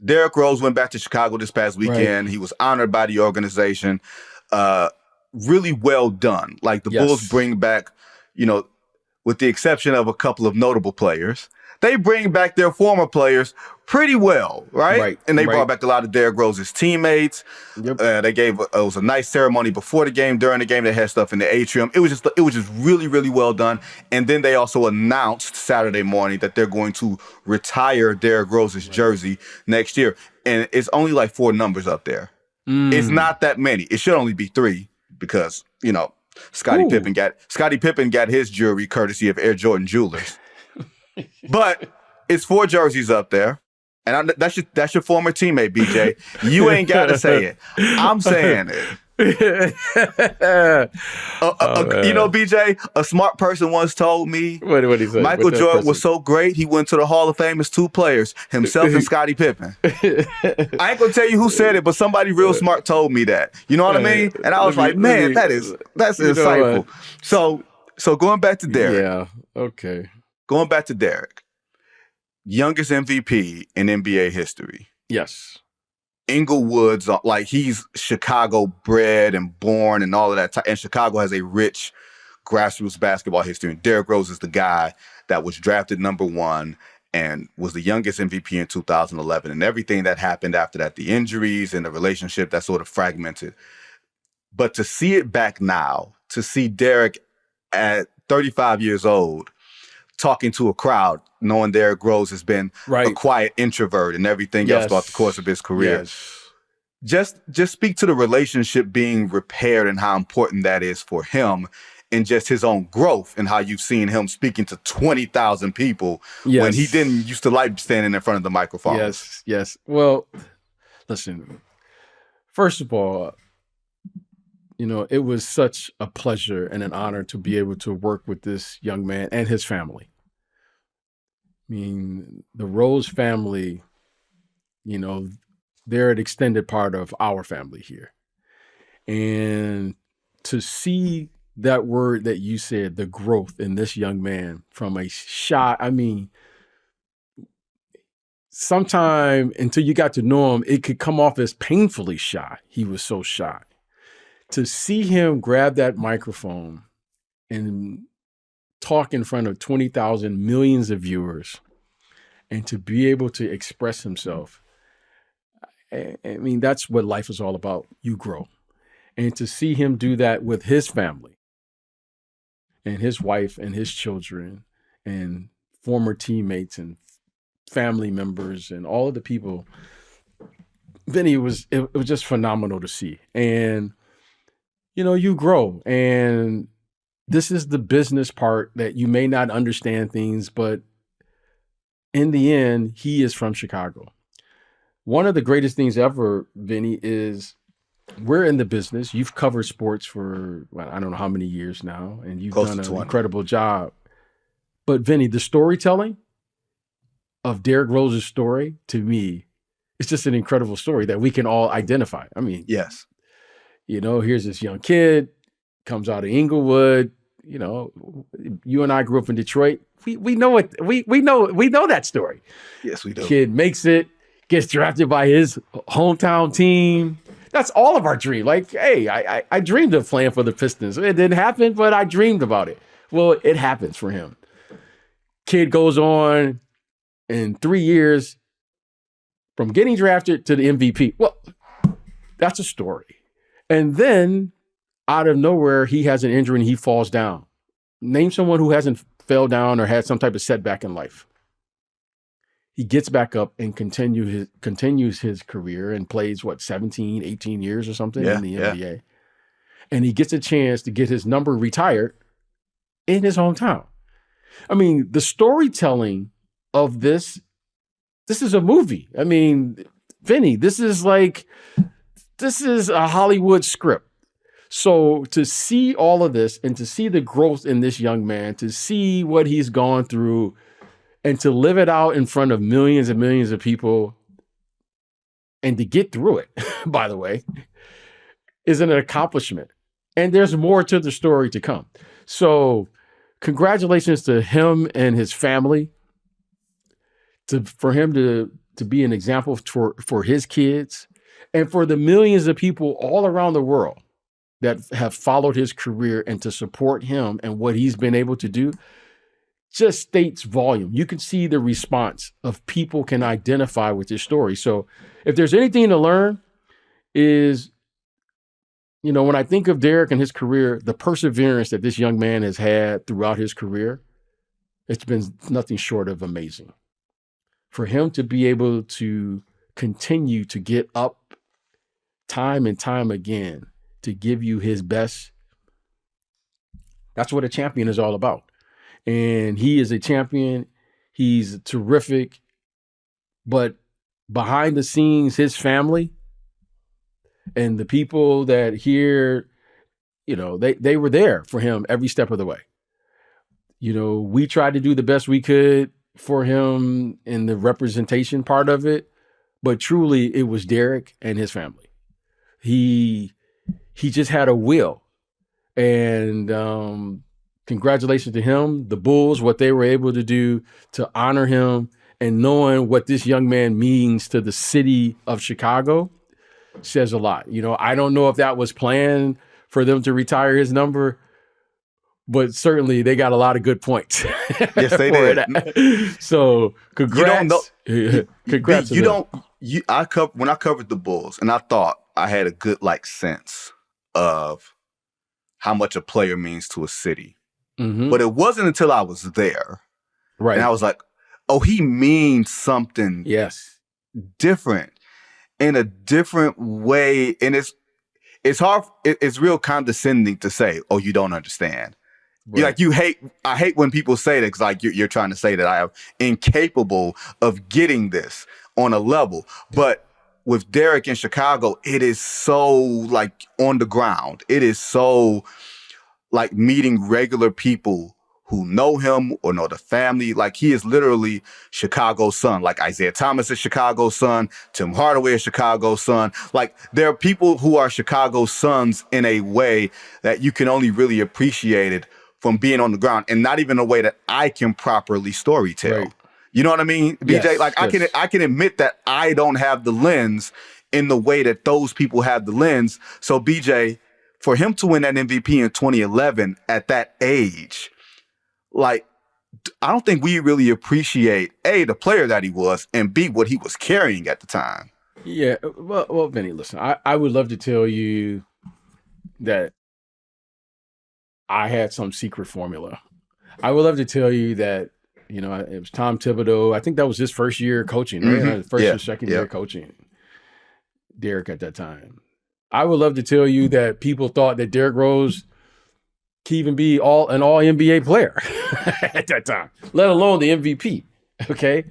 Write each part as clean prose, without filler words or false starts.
Derrick Rose went back to Chicago this past weekend. Right. He was honored by the organization. Really well done. Like the Bulls bring back, with the exception of a couple of notable players, they bring back their former players pretty well, right? And they brought back a lot of Derrick Rose's teammates. Yep. It was a nice ceremony before the game, during the game. They had stuff in the atrium. It was just really, really well done. And then they also announced Saturday morning that they're going to retire Derrick Rose's jersey next year. And it's only like 4 numbers up there. It's not that many. It should only be 3 because, Scottie Pippen got his jewelry courtesy of Air Jordan Jewelers. But it's 4 jerseys up there. And that's your former teammate, BJ. You ain't got to say it. I'm saying it. BJ, a smart person once told me, what did he say? Michael Jordan was so great, he went to the Hall of Fame as 2 players, himself and Scottie Pippen. I ain't gonna tell you who said it, but somebody real smart told me that. You know what I mean? And I was like, man, that's insightful. So going back to Derrick. Yeah, okay. Going back to Derrick. Youngest MVP in NBA history. Yes. Inglewood's like he's Chicago bred and born and all of that. And Chicago has a rich grassroots basketball history. And Derrick Rose is the guy that was drafted number 1 and was the youngest MVP in 2011. And everything that happened after that, the injuries and the relationship that sort of fragmented. But to see it back now, to see Derrick at 35 years old talking to a crowd, knowing Derrick Rose has been a quiet introvert and everything else throughout the course of his career. Just speak to the relationship being repaired and how important that is for him and just his own growth and how you've seen him speaking to 20,000 people when he didn't used to like standing in front of the microphone. Yes. Well, listen, first of all, it was such a pleasure and an honor to be able to work with this young man and his family. I mean, the Rose family, they're an extended part of our family here. And to see that word that you said, the growth in this young man from a shy, sometime until you got to know him, it could come off as painfully shy. He was so shy. To see him grab that microphone and talk in front of 20,000 millions of viewers and to be able to express himself, that's what life is all about. You grow. And to see him do that with his family and his wife and his children and former teammates and family members and all of the people, Vinny, it was just phenomenal to see. And you grow, and this is the business part that you may not understand things, but in the end, he is from Chicago. One of the greatest things ever, Vinny, is we're in the business. You've covered sports for, I don't know how many years now, and you've done an incredible job. But Vinny, the storytelling of Derrick Rose's story, to me, it's just an incredible story that we can all identify. Yes. Here's this young kid, comes out of Inglewood. You and I grew up in Detroit. We know it. We know that story. Yes, we do. Kid makes it, gets drafted by his hometown team. That's all of our dream. Like, hey, I dreamed of playing for the Pistons. It didn't happen, but I dreamed about it. Well, it happens for him. Kid goes on in 3 years from getting drafted to the MVP. Well, that's a story. And then out of nowhere, he has an injury and he falls down. Name someone who hasn't fell down or had some type of setback in life. He gets back up and continues his career and plays, 17, 18 years or something in the NBA. And he gets a chance to get his number retired in his hometown. The storytelling of this is a movie. Vinny, this is a Hollywood script. So to see all of this and to see the growth in this young man, to see what he's gone through and to live it out in front of millions and millions of people and to get through it, by the way, is an accomplishment. And there's more to the story to come. So congratulations to him and his family, for him to to be an example for his kids and for the millions of people all around the world that have followed his career and to support him and what he's been able to do just states volume. You can see the response of people can identify with his story. So if there's anything to learn is, when I think of Derrick and his career, the perseverance that this young man has had throughout his career, it's been nothing short of amazing. For him to be able to continue to get up time and time again to give you his best, that's what a champion is all about. And he is a champion. He's terrific. But behind the scenes, his family and the people that here, they were there for him every step of the way. We tried to do the best we could for him in the representation part of it, but truly it was Derrick and his family. He just had a will, and congratulations to him, the Bulls, what they were able to do to honor him, and knowing what this young man means to the city of Chicago says a lot. I don't know if that was planned for them to retire his number, but certainly they got a lot of good points. Yes, they did. So congrats. Congrats. When I covered the Bulls, and I thought I had a good sense of how much a player means to a city. Mm-hmm. But it wasn't until I was there. Right. And I was like, oh, he means something different in a different way. And it's hard. It's real condescending to say, oh, you don't understand. Right. I hate when people say that, because you're trying to say that I am incapable of getting this on a level. But with Derrick in Chicago, it is so on the ground. It is so meeting regular people who know him or know the family. He is literally Chicago's son. Isaiah Thomas is Chicago's son. Tim Hardaway is Chicago's son. There are people who are Chicago's sons in a way that you can only really appreciate it from being on the ground, and not even a way that I can properly storytell. Right. You know what I mean, BJ? Yes, I can admit that I don't have the lens in the way that those people have the lens. So BJ, for him to win that MVP in 2011 at that age, I don't think we really appreciate A, the player that he was, and B, what he was carrying at the time. Yeah, well, Vinny, listen, I would love to tell you that I had some secret formula. I would love to tell you that, it was Tom Thibodeau. I think that was his first year coaching, right? Mm-hmm. First or second year coaching Derrick at that time. I would love to tell you that people thought that Derrick Rose could even be an all NBA player at that time, let alone the MVP. Okay.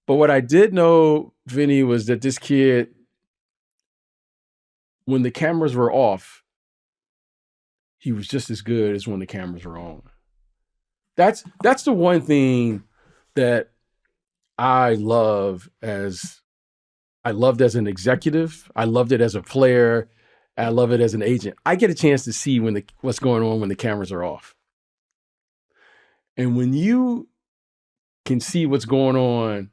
But what I did know, Vinny, was that this kid, when the cameras were off, he was just as good as when the cameras were on. That's the one thing that I loved as an executive. I loved it as a player. I love it as an agent. I get a chance to see what's going on when the cameras are off. And when you can see what's going on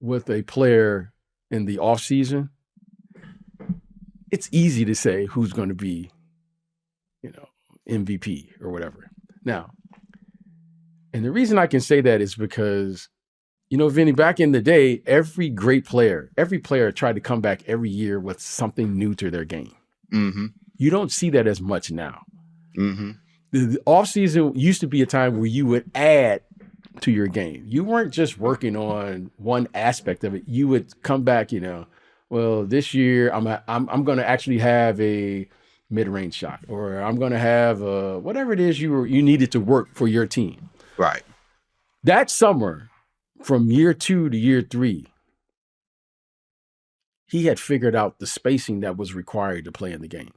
with a player in the off season, it's easy to say who's going to be, MVP or whatever. Now, and the reason I can say that is because, Vinny, back in the day, every player tried to come back every year with something new to their game. Mm-hmm. You don't see that as much now. Mm-hmm. The offseason used to be a time where you would add to your game. You weren't just working on one aspect of it. You would come back, well, this year I'm going to actually have a mid-range shot, or I'm going to have whatever it is you needed to work for your team. Right. That summer, from year 2 to year 3, he had figured out the spacing that was required to play in the game.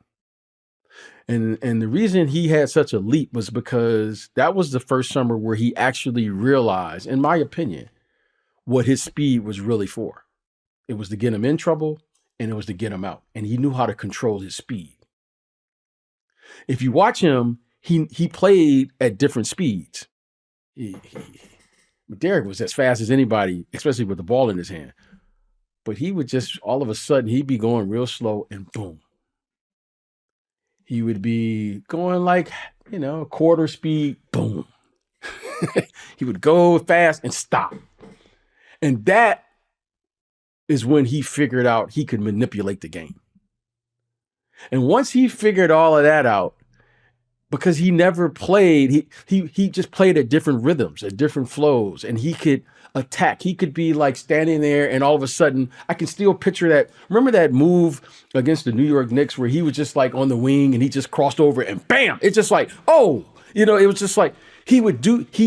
And the reason he had such a leap was because that was the first summer where he actually realized, in my opinion, what his speed was really for. It was to get him in trouble, and it was to get him out. And he knew how to control his speed. If you watch him, he played at different speeds. Derrick was as fast as anybody, especially with the ball in his hand. But he would just, all of a sudden, he'd be going real slow and boom. He would be going like, quarter speed, boom. He would go fast and stop. And that is when he figured out he could manipulate the game. And once he figured all of that out, because he never played, he just played at different rhythms, at different flows, and he could attack. He could be like standing there, and all of a sudden, I can still picture that. Remember that move against the New York Knicks where he was just like on the wing and he just crossed over and bam! It's just like, oh, it was just like he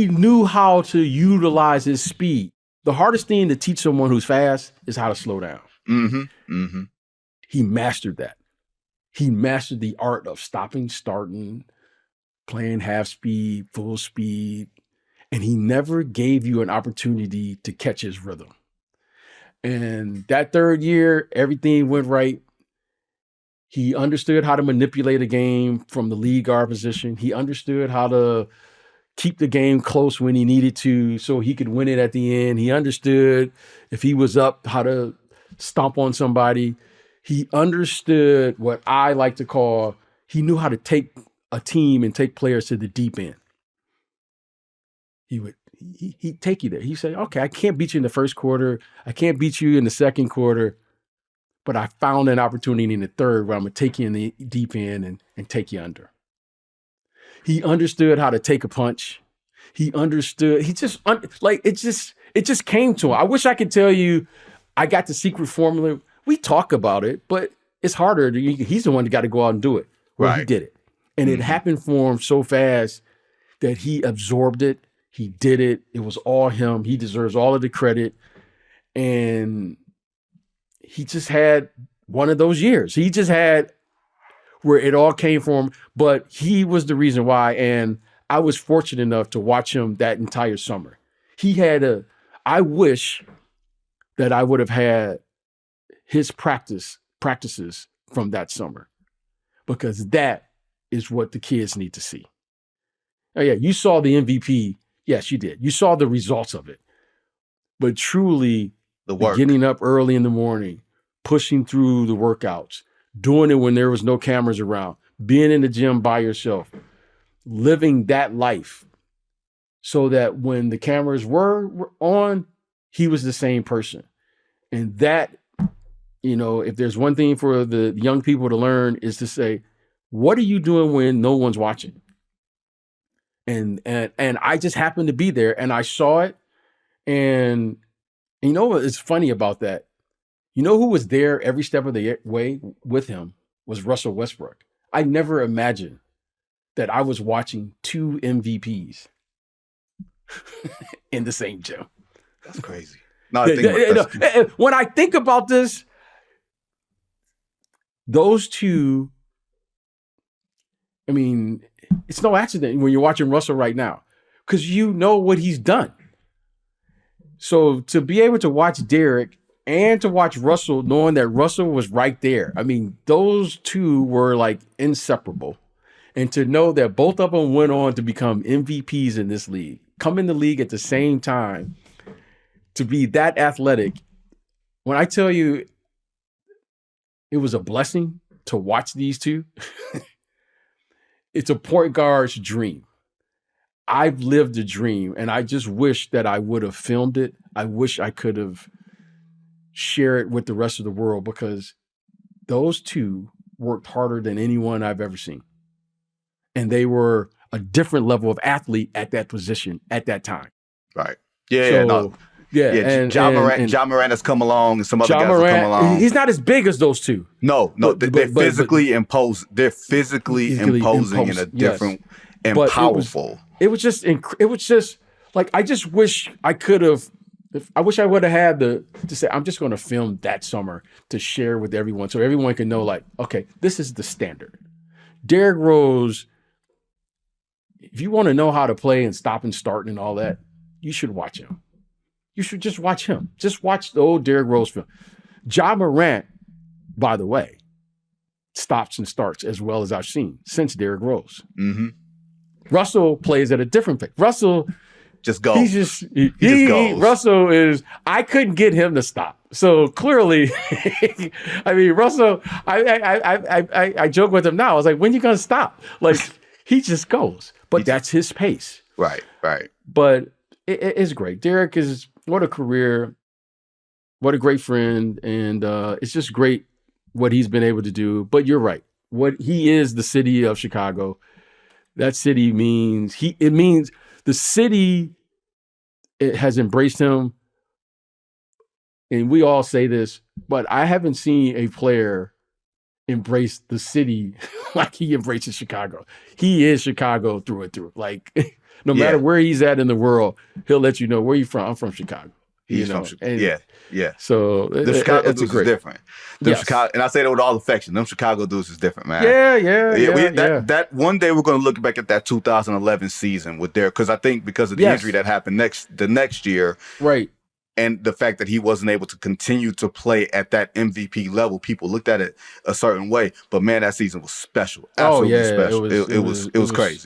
knew how to utilize his speed. The hardest thing to teach someone who's fast is how to slow down. Mm-hmm. Mm-hmm. He mastered that. He mastered the art of stopping, starting, playing half speed, full speed, and he never gave you an opportunity to catch his rhythm. And that third year, everything went right. He understood how to manipulate a game from the lead guard position. He understood how to keep the game close when he needed to so he could win it at the end. He understood if he was up, how to stomp on somebody. He understood what I like to call, he knew how to take a team and take players to the deep end. He'd take you there. He'd say, okay, I can't beat you in the first quarter. I can't beat you in the second quarter, but I found an opportunity in the third where I'm going to take you in the deep end and take you under. He understood how to take a punch. He understood, it just came to him. I wish I could tell you I got the secret formula. We talk about it, but it's harder. He's the one that got to go out and do it. Well, right. He did it. And it happened for him so fast that he absorbed it. He did it. It was all him. He deserves all of the credit. And he just had one of those years. He just had where it all came from, but he was the reason why. And I was fortunate enough to watch him that entire summer. I wish that I would have had his practices from that summer, because that is what the kids need to see. Oh yeah, you saw the MVP. Yes, you did. You saw the results of it. But truly, the work, getting up early in the morning, pushing through the workouts, doing it when there was no cameras around, being in the gym by yourself, living that life so that when the cameras were on, he was the same person. And that, if there's one thing for the young people to learn is to say, what are you doing when no one's watching? And I just happened to be there and I saw it. And you know what is funny about that? You know who was there every step of the way with him was Russell Westbrook. I never imagined that I was watching two MVPs in the same gym. That's crazy. When I think about this, those two, I mean, it's no accident when you're watching Russell right now, because you know what he's done. So to be able to watch Derrick and to watch Russell, knowing that Russell was right there, I mean, those two were like inseparable. And to know that both of them went on to become MVPs in this league, come in the league at the same time, to be that athletic. When I tell you it was a blessing to watch these two, it's a point guard's dream. I've lived a dream, and I just wish that I would have filmed it. I wish I could have shared it with the rest of the world, because those two worked harder than anyone I've ever seen. And they were a different level of athlete at that position at that time. Right. Ja Morant has come along, and some other guys have come along. He's not as big as those two. No, they're physically imposing in a different and powerful. It was just like, I just wish I could have. I wish I would have had to say, I'm just going to film that summer to share with everyone, so everyone can know, like, okay, this is the standard. Derrick Rose, if you want to know how to play and stop and start and all that, you should watch him. You should just watch him. Just watch the old Derrick Rose film. Ja Morant, by the way, stops and starts as well as I've seen since Derrick Rose. Mm-hmm. Russell plays at a different pace. Russell just go. He's just he just goes. Russell is. I couldn't get him to stop. So clearly, I mean, Russell. I joke with him now. I was like, when you gonna stop? Like he just goes, but that's his pace. Right. But it's great. Derrick is what a career, what a great friend, and it's just great what he's been able to do. But you're right. What he is, the city of Chicago. That city means it means the city. It has embraced him. And we all say this, but I haven't seen a player embrace the city like he embraces Chicago. He is Chicago through and through. Like, no matter where he's at in the world, he'll let you know, where you from? I'm from Chicago. He's from Chicago. Yeah. So the Chicago dudes is different. Chicago, and I say that with all affection. Them Chicago dudes is different, man. Yeah. That one day we're going to look back at that 2011 season with Derrick, because I think because of the injury that happened the next year, right, and the fact that he wasn't able to continue to play at that MVP level, people looked at it a certain way. But man, that season was special. Absolutely special. It was crazy.